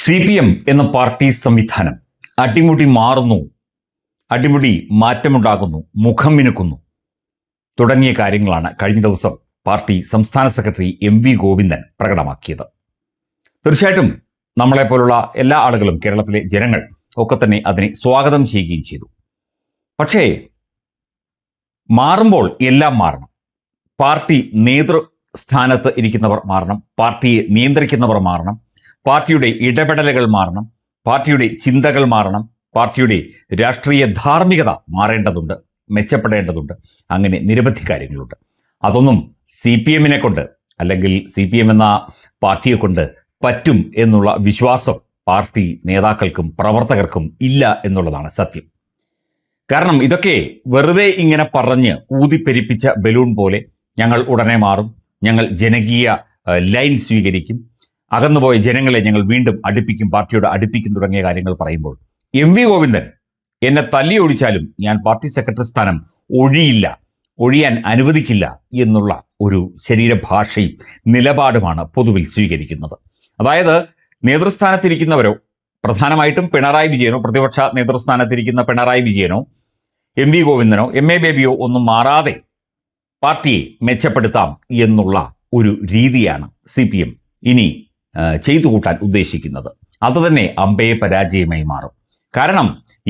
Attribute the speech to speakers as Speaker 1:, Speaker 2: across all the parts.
Speaker 1: CPM എന്ന party സംവിധാനം അടിമുടി മാറുന്നു, അടിമുടി മാറ്റമുണ്ടാകുന്നു, മുഖം മിനുക്കുന്നു തുടങ്ങിയ കാര്യങ്ങളാണ് കഴിഞ്ഞ ദിവസം പാർട്ടി സംസ്ഥാന സെക്രട്ടറി MV ഗോവിന്ദൻ പ്രകടമാക്കിയത്. തീർച്ചയായിട്ടും നമ്മളെപ്പോലുള്ള എല്ലാ ആളുകളും, കേരളത്തിലെ ജനങ്ങൾ ഒക്കെ തന്നെ അതിനെ സ്വാഗതം ചെയ്യുകയും ചെയ്തു. പക്ഷേ മാറുമ്പോൾ എല്ലാം മാറണം. പാർട്ടി നേതൃസ്ഥാനത്ത് ഇരിക്കുന്നവർ മാറണം, പാർട്ടിയെ നിയന്ത്രിക്കുന്നവർ മാറണം, പാർട്ടിയുടെ ഇടപെടലുകൾ മാറണം, പാർട്ടിയുടെ ചിന്തകൾ മാറണം, പാർട്ടിയുടെ രാഷ്ട്രീയ ധാർമ്മികത മാറേണ്ടതുണ്ട്, മെച്ചപ്പെടേണ്ടതുണ്ട്. അങ്ങനെ നിരവധി കാര്യങ്ങളുണ്ട്. അതൊന്നും CPM കൊണ്ട്, അല്ലെങ്കിൽ CPM എന്ന പാർട്ടിയെ കൊണ്ട് പറ്റും എന്നുള്ള വിശ്വാസം പാർട്ടി നേതാക്കൾക്കും പ്രവർത്തകർക്കും ഇല്ല എന്നുള്ളതാണ് സത്യം. കാരണം ഇതൊക്കെ വെറുതെ ഇങ്ങനെ പറഞ്ഞ് ഊതിപ്പെരിപ്പിച്ച ബലൂൺ പോലെ ഞങ്ങൾ ഉടനെ മാറും, ഞങ്ങൾ ജനകീയ ലൈൻ സ്വീകരിക്കും, അകന്നുപോയ ജനങ്ങളെ ഞങ്ങൾ വീണ്ടും അടുപ്പിക്കും, പാർട്ടിയോട് അടുപ്പിക്കും തുടങ്ങിയ കാര്യങ്ങൾ പറയുമ്പോൾ MV ഗോവിന്ദൻ എന്നെ തല്ലി ഒഴിച്ചാലും ഞാൻ പാർട്ടി സെക്രട്ടറി സ്ഥാനം ഒഴിയാൻ അനുവദിക്കില്ല എന്നുള്ള ഒരു ശരീരഭാഷയും നിലപാടുമാണ് പൊതുവിൽ സ്വീകരിക്കുന്നത്. അതായത് നേതൃസ്ഥാനത്തിരിക്കുന്നവരോ, പ്രധാനമായിട്ടും പിണറായി വിജയനോ, പ്രതിപക്ഷ നേതൃസ്ഥാനത്തിരിക്കുന്ന പിണറായി വിജയനോ, MV ഗോവിന്ദനോ, MA ബേബിയോ ഒന്നും മാറാതെ പാർട്ടിയെ മെച്ചപ്പെടുത്താം എന്നുള്ള ഒരു രീതിയാണ് CPM ഇനി ചെയ്തു കൂട്ടാൻ ഉദ്ദേശിക്കുന്നത്. അതുതന്നെ അമ്പയെ പരാജയമായി മാറും. കാരണം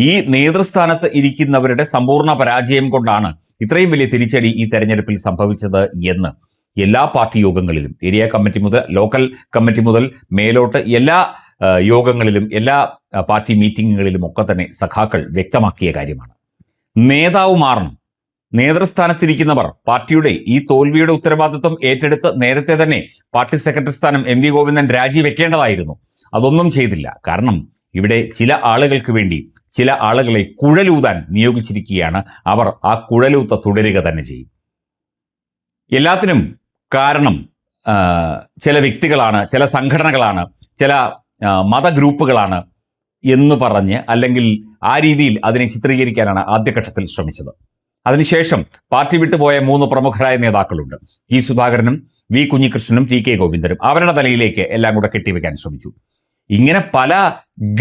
Speaker 1: ഈ നേതൃസ്ഥാനത്ത് ഇരിക്കുന്നവരുടെ സമ്പൂർണ്ണ പരാജയം കൊണ്ടാണ് ഇത്രയും വലിയ തിരിച്ചടി ഈ തെരഞ്ഞെടുപ്പിൽ സംഭവിച്ചത് എന്ന് എല്ലാ പാർട്ടി യോഗങ്ങളിലും, ഏരിയ കമ്മിറ്റി മുതൽ ലോക്കൽ കമ്മിറ്റി മുതൽ മേലോട്ട് എല്ലാ യോഗങ്ങളിലും, എല്ലാ പാർട്ടി മീറ്റിങ്ങുകളിലും ഒക്കെ തന്നെ സഖാക്കൾ വ്യക്തമാക്കിയ കാര്യമാണ്. നേതാവ് മാറണം. നേതൃസ്ഥാനത്തിരിക്കുന്നവർ പാർട്ടിയുടെ ഈ തോൽവിയുടെ ഉത്തരവാദിത്വം ഏറ്റെടുത്ത് നേരത്തെ തന്നെ പാർട്ടി സെക്രട്ടറി സ്ഥാനം MV ഗോവിന്ദൻ രാജിവെക്കേണ്ടതായിരുന്നു. അതൊന്നും ചെയ്തില്ല. കാരണം ഇവിടെ ചില ആളുകൾക്ക് വേണ്ടി ചില ആളുകളെ കുഴലൂതാൻ നിയോഗിച്ചിരിക്കുകയാണ്. അവർ ആ കുഴലൂത്ത തുടരുക തന്നെ ചെയ്യും. എല്ലാത്തിനും കാരണം ചില വ്യക്തികളാണ്, ചില സംഘടനകളാണ്, ചില മതഗ്രൂപ്പുകളാണ് എന്ന് പറഞ്ഞ്, അല്ലെങ്കിൽ ആ രീതിയിൽ അതിനെ ചിത്രീകരിക്കാനാണ് ആദ്യഘട്ടത്തിൽ ശ്രമിച്ചത്. അതിനുശേഷം പാർട്ടി വിട്ടുപോയ 3 പ്രമുഖരായ നേതാക്കളുണ്ട്. G സുധാകരനും V കുഞ്ഞികൃഷ്ണനും TK ഗോവിന്ദനും. അവരുടെ തലയിലേക്ക് എല്ലാം കൂടെ കെട്ടിവെക്കാൻ ശ്രമിച്ചു. ഇങ്ങനെ പല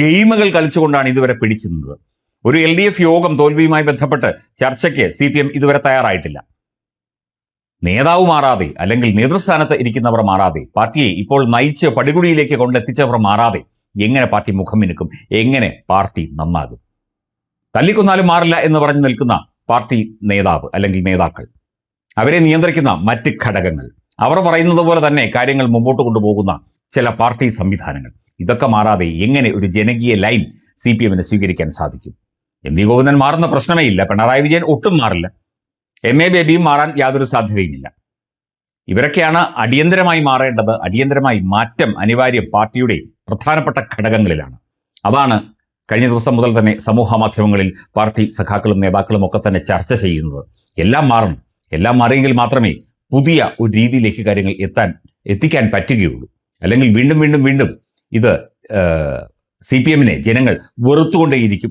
Speaker 1: ഗെയിമുകൾ കളിച്ചുകൊണ്ടാണ് ഇതുവരെ പിടിച്ചു നിന്നത്. ഒരു LDF യോഗം തോൽവിയുമായി ബന്ധപ്പെട്ട് ചർച്ചയ്ക്ക് CPM ഇതുവരെ തയ്യാറായിട്ടില്ല. നേതാവ് മാറാതെ, അല്ലെങ്കിൽ നേതൃസ്ഥാനത്ത് ഇരിക്കുന്നവർ മാറാതെ, പാർട്ടിയെ ഇപ്പോൾ നയിച്ച് പടികുടിയിലേക്ക് കൊണ്ടെത്തിച്ചവർ മാറാതെ എങ്ങനെ പാർട്ടി മുഖം മിനുക്കും? എങ്ങനെ പാർട്ടി നന്നാകും? തല്ലിക്കൊന്നാലും മാറില്ല എന്ന് പറഞ്ഞു നിൽക്കുന്ന പാർട്ടി നേതാവ് അല്ലെങ്കിൽ നേതാക്കൾ, അവരെ നിയന്ത്രിക്കുന്ന മറ്റ് ഘടകങ്ങൾ, അവർ പറയുന്നത് പോലെ തന്നെ കാര്യങ്ങൾ മുമ്പോട്ട് കൊണ്ടുപോകുന്ന ചില പാർട്ടി സംവിധാനങ്ങൾ, ഇതൊക്കെ മാറാതെ എങ്ങനെ ഒരു ജനകീയ ലൈൻ CPM സ്വീകരിക്കാൻ സാധിക്കും? MV ഗോവിന്ദൻ മാറുന്ന പ്രശ്നമേ ഇല്ല. പിണറായി വിജയൻ ഒട്ടും മാറില്ല. MA ബേബിയും മാറാൻ യാതൊരു സാധ്യതയുമില്ല. ഇവരൊക്കെയാണ് അടിയന്തരമായി മാറേണ്ടത്. അടിയന്തരമായി മാറ്റം അനിവാര്യം പാർട്ടിയുടെ പ്രധാനപ്പെട്ട ഘടകങ്ങളിലാണ്. അതാണ് കഴിഞ്ഞ ദിവസം മുതൽ തന്നെ സമൂഹ മാധ്യമങ്ങളിൽ പാർട്ടി സഖാക്കളും നേതാക്കളും ഒക്കെ തന്നെ ചർച്ച ചെയ്യുന്നത്. എല്ലാം മാറണം. എല്ലാം മാറിയെങ്കിൽ മാത്രമേ പുതിയ ഒരു രീതിയിലേക്ക് കാര്യങ്ങൾ എത്തിക്കാൻ പറ്റുകയുള്ളൂ. അല്ലെങ്കിൽ വീണ്ടും ഇത് CPM ജനങ്ങൾ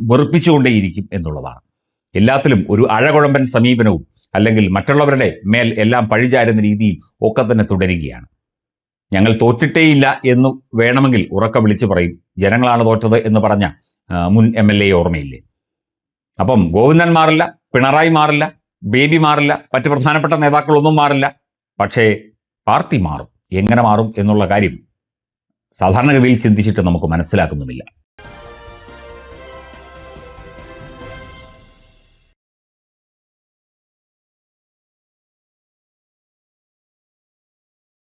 Speaker 1: വെറുപ്പിച്ചുകൊണ്ടേയിരിക്കും എന്നുള്ളതാണ്. എല്ലാത്തിലും ഒരു അഴകുഴമ്പൻ സമീപനവും, അല്ലെങ്കിൽ മറ്റുള്ളവരുടെ മേൽ എല്ലാം പഴിചാരുന്ന രീതിയും ഒക്കെ തന്നെ തുടരുകയാണ്. ഞങ്ങൾ തോറ്റിട്ടേയില്ല എന്ന് വേണമെങ്കിൽ ഉറക്കെ വിളിച്ചു പറയും. ജനങ്ങളാണ് തോറ്റത് എന്ന് പറഞ്ഞ മുൻ MLA ഓർമ്മയില്ലേ? അപ്പം ഗോവിന്ദൻ മാറില്ല, പിണറായി മാറില്ല, ബേബി മാറില്ല, മറ്റ് പ്രധാനപ്പെട്ട നേതാക്കളൊന്നും മാറില്ല. പക്ഷേ പാർട്ടി മാറും. എങ്ങനെ മാറും എന്നുള്ള കാര്യം സാധാരണഗതിയിൽ ചിന്തിച്ചിട്ട് നമുക്ക് മനസ്സിലാക്കുന്നുമില്ല.